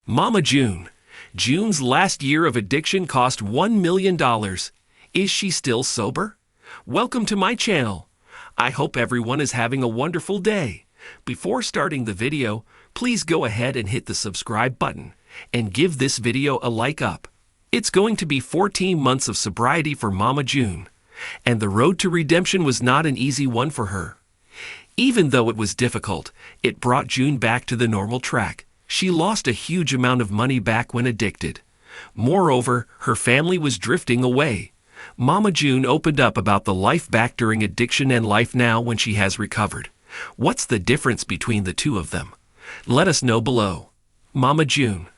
Mama June. June's last year of addiction cost $1 million. Is she still sober? Welcome to my channel. I hope everyone is having a wonderful day. Before starting the video, please go ahead and hit the subscribe button and give this video a like up. It's going to be 14 months of sobriety for Mama June, and the road to redemption was not an easy one for her. Even though it was difficult, it brought June back to the normal track. She lost a huge amount of money back when addicted. Moreover, her family was drifting away. Mama June opened up about the life back during addiction and life now when she has recovered. What's the difference between the two of them? Let us know below. Mama June.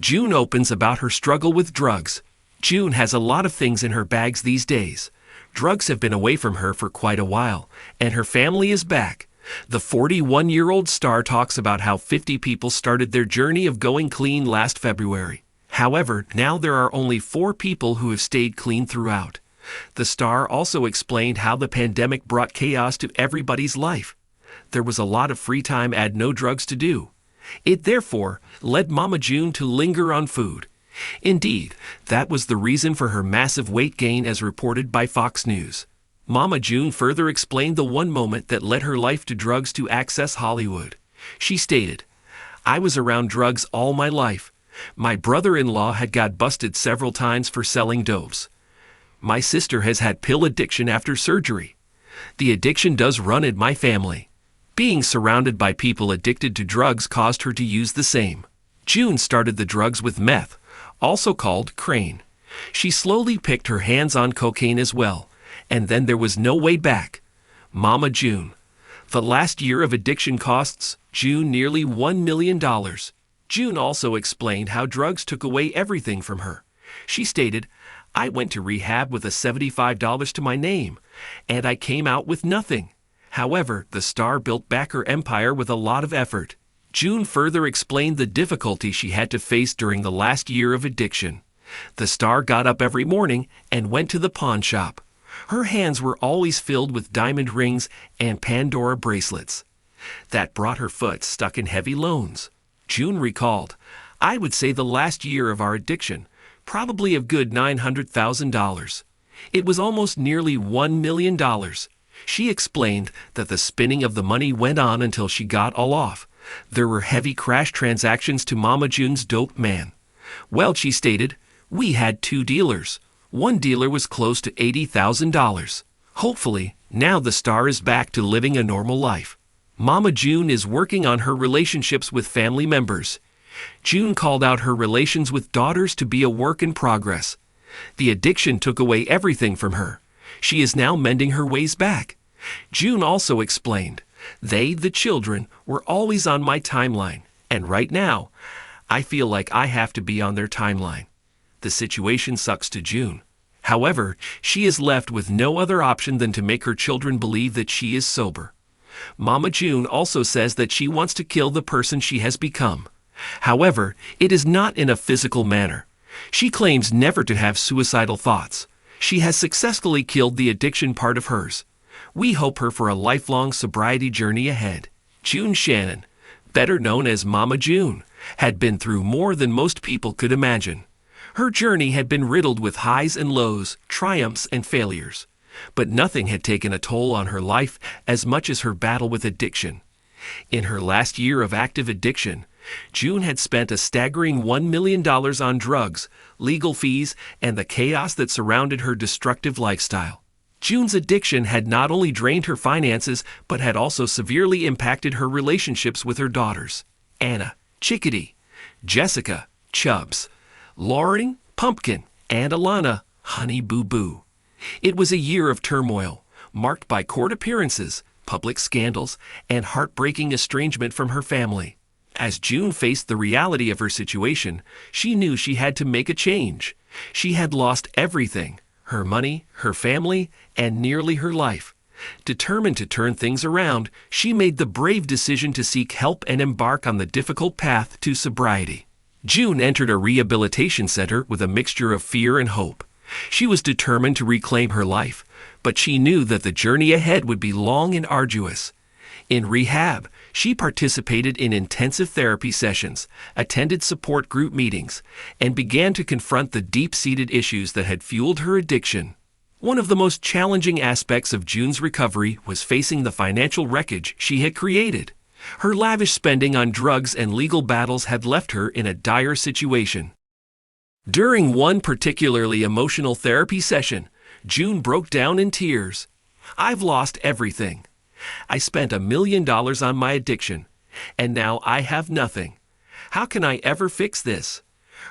June opens about her struggle with drugs. June has a lot of things in her bags these days. Drugs have been away from her for quite a while, and her family is back. The 41-year-old star talks about how 50 people started their journey of going clean last February. However, now there are only 4 people who have stayed clean throughout. The star also explained how the pandemic brought chaos to everybody's life. There was a lot of free time and no drugs to do. It therefore led Mama June to linger on food. Indeed, that was the reason for her massive weight gain as reported by Fox News. Mama June further explained the one moment that led her life to drugs to access Hollywood. She stated, "I was around drugs all my life. My brother-in-law had got busted several times for selling dopes. My sister has had pill addiction after surgery. The addiction does run in my family. Being surrounded by people addicted to drugs caused her to use the same." June started the drugs with meth, also called crane. She slowly picked her hands on cocaine as well, and then there was no way back. Mama June. The last year of addiction costs June nearly $1 million. June also explained how drugs took away everything from her. She stated, "I went to rehab with a $75 to my name, and I came out with nothing." However, the star built back her empire with a lot of effort. June further explained the difficulty she had to face during the last year of addiction. The star got up every morning and went to the pawn shop. Her hands were always filled with diamond rings and Pandora bracelets. That brought her foot stuck in heavy loans. June recalled, "I would say the last year of our addiction, probably a good $900,000. It was almost nearly $1 million. She explained that the spinning of the money went on until she got all off. There were heavy crash transactions to Mama June's dope man. Well, she stated, "We had 2 dealers. One dealer was close to $80,000. Hopefully, now the star is back to living a normal life." Mama June is working on her relationships with family members. June called out her relations with daughters to be a work in progress. The addiction took away everything from her. She is now mending her ways back. June also explained, "They, the children, were always on my timeline, and right now, I feel like I have to be on their timeline." The situation sucks to June. However, she is left with no other option than to make her children believe that she is sober. Mama June also says that she wants to kill the person she has become. However, it is not in a physical manner. She claims never to have suicidal thoughts. She has successfully killed the addiction part of hers. We hope her for a lifelong sobriety journey ahead. June Shannon, better known as Mama June, had been through more than most people could imagine. Her journey had been riddled with highs and lows, triumphs and failures. But nothing had taken a toll on her life as much as her battle with addiction. In her last year of active addiction, June had spent a staggering $1 million on drugs, legal fees, and the chaos that surrounded her destructive lifestyle. June's addiction had not only drained her finances, but had also severely impacted her relationships with her daughters, Anna, Chickadee, Jessica, Chubbs, Lauren, Pumpkin, and Alana, Honey Boo Boo. It was a year of turmoil, marked by court appearances, public scandals, and heartbreaking estrangement from her family. As June faced the reality of her situation, she knew she had to make a change. She had lost everything: her money, her family, and nearly her life. Determined to turn things around, she made the brave decision to seek help and embark on the difficult path to sobriety. June entered a rehabilitation center with a mixture of fear and hope. She was determined to reclaim her life, but she knew that the journey ahead would be long and arduous. In rehab, She participated in intensive therapy sessions, attended support group meetings, and began to confront the deep-seated issues that had fueled her addiction. One of the most challenging aspects of June's recovery was facing the financial wreckage she had created. Her lavish spending on drugs and legal battles had left her in a dire situation. During one particularly emotional therapy session, June broke down in tears. "I've lost everything. I spent $1 million on my addiction, and now I have nothing. How can I ever fix this?"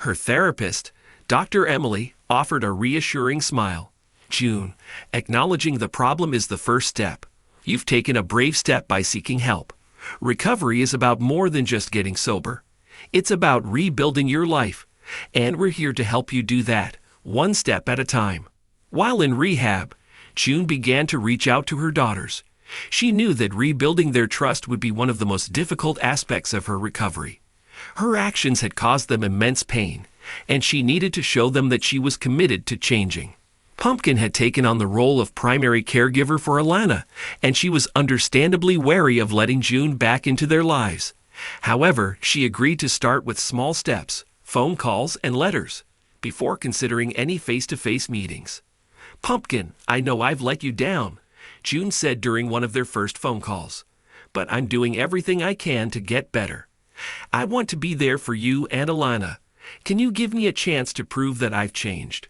Her therapist, Dr. Emily, offered a reassuring smile. "June, acknowledging the problem is the first step. You've taken a brave step by seeking help. Recovery is about more than just getting sober. It's about rebuilding your life, and we're here to help you do that, one step at a time." While in rehab, June began to reach out to her daughters. She knew that rebuilding their trust would be one of the most difficult aspects of her recovery. Her actions had caused them immense pain, and she needed to show them that she was committed to changing. Pumpkin had taken on the role of primary caregiver for Alana, and she was understandably wary of letting June back into their lives. However, she agreed to start with small steps, phone calls, and letters, before considering any face-to-face meetings. "Pumpkin, I know I've let you down," June said during one of their first phone calls, "but I'm doing everything I can to get better. I want to be there for you and Alana. Can you give me a chance to prove that I've changed?"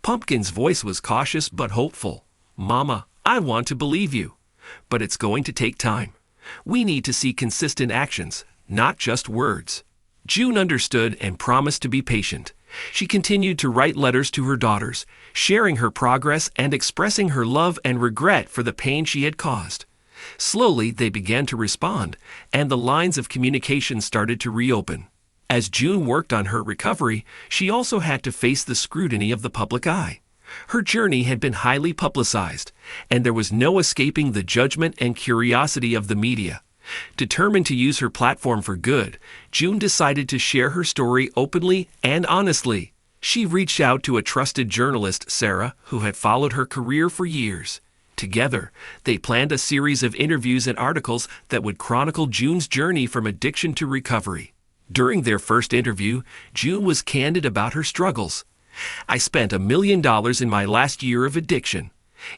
Pumpkin's voice was cautious but hopeful. "Mama, I want to believe you, but it's going to take time. We need to see consistent actions, not just words." June understood and promised to be patient. She continued to write letters to her daughters, sharing her progress and expressing her love and regret for the pain she had caused. Slowly, they began to respond, and the lines of communication started to reopen. As June worked on her recovery, she also had to face the scrutiny of the public eye. Her journey had been highly publicized, and there was no escaping the judgment and curiosity of the media. Determined to use her platform for good, June decided to share her story openly and honestly. She reached out to a trusted journalist, Sarah, who had followed her career for years. Together, they planned a series of interviews and articles that would chronicle June's journey from addiction to recovery. During their first interview, June was candid about her struggles. "I spent $1 million in my last year of addiction.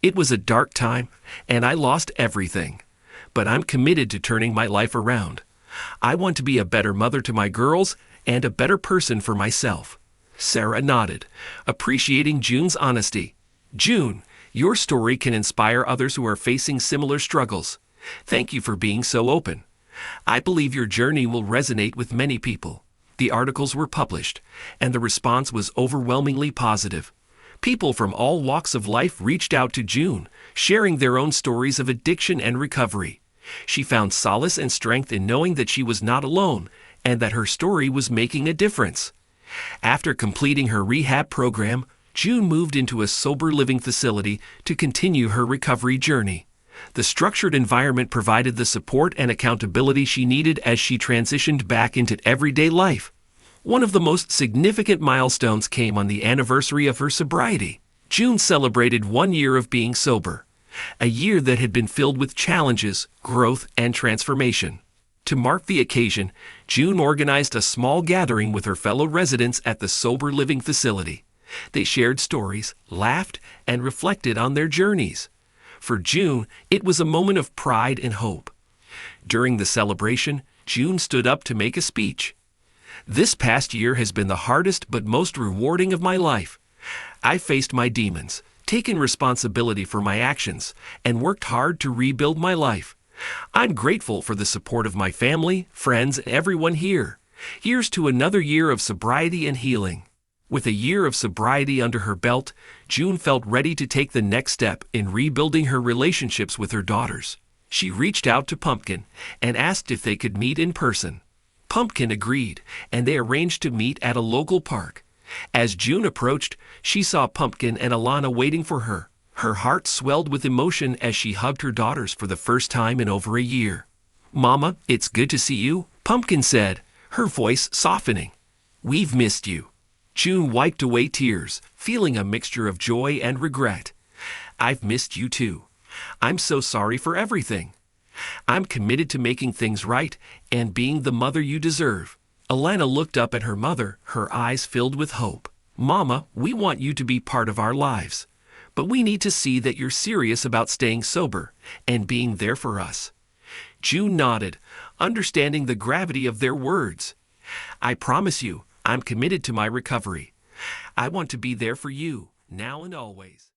It was a dark time, and I lost everything. But I'm committed to turning my life around. I want to be a better mother to my girls and a better person for myself." Sarah nodded, appreciating June's honesty. "June, your story can inspire others who are facing similar struggles. Thank you for being so open. I believe your journey will resonate with many people." The articles were published, and the response was overwhelmingly positive. People from all walks of life reached out to June, sharing their own stories of addiction and recovery. She found solace and strength in knowing that she was not alone and that her story was making a difference. After completing her rehab program, June moved into a sober living facility to continue her recovery journey. The structured environment provided the support and accountability she needed as she transitioned back into everyday life. One of the most significant milestones came on the anniversary of her sobriety. June celebrated 1 year of being sober, a year that had been filled with challenges, growth, and transformation. To mark the occasion, June organized a small gathering with her fellow residents at the sober living facility. They shared stories, laughed, and reflected on their journeys. For June, it was a moment of pride and hope. During the celebration, June stood up to make a speech. "This past year has been the hardest but most rewarding of my life. I faced my demons, taken responsibility for my actions, and worked hard to rebuild my life. I'm grateful for the support of my family, friends, and everyone here. Here's to another year of sobriety and healing." With a year of sobriety under her belt, June felt ready to take the next step in rebuilding her relationships with her daughters. She reached out to Pumpkin and asked if they could meet in person. Pumpkin agreed, and they arranged to meet at a local park. As June approached, she saw Pumpkin and Alana waiting for her. Her heart swelled with emotion as she hugged her daughters for the first time in over a year. "Mama, it's good to see you," Pumpkin said, her voice softening. "We've missed you." June wiped away tears, feeling a mixture of joy and regret. "I've missed you too. I'm so sorry for everything." I'm committed to making things right and being the mother you deserve. Alana looked up at her mother, her eyes filled with hope. Mama, we want you to be part of our lives, but we need to see that you're serious about staying sober and being there for us. June nodded, understanding the gravity of their words. I promise you, I'm committed to my recovery. I want to be there for you, now and always.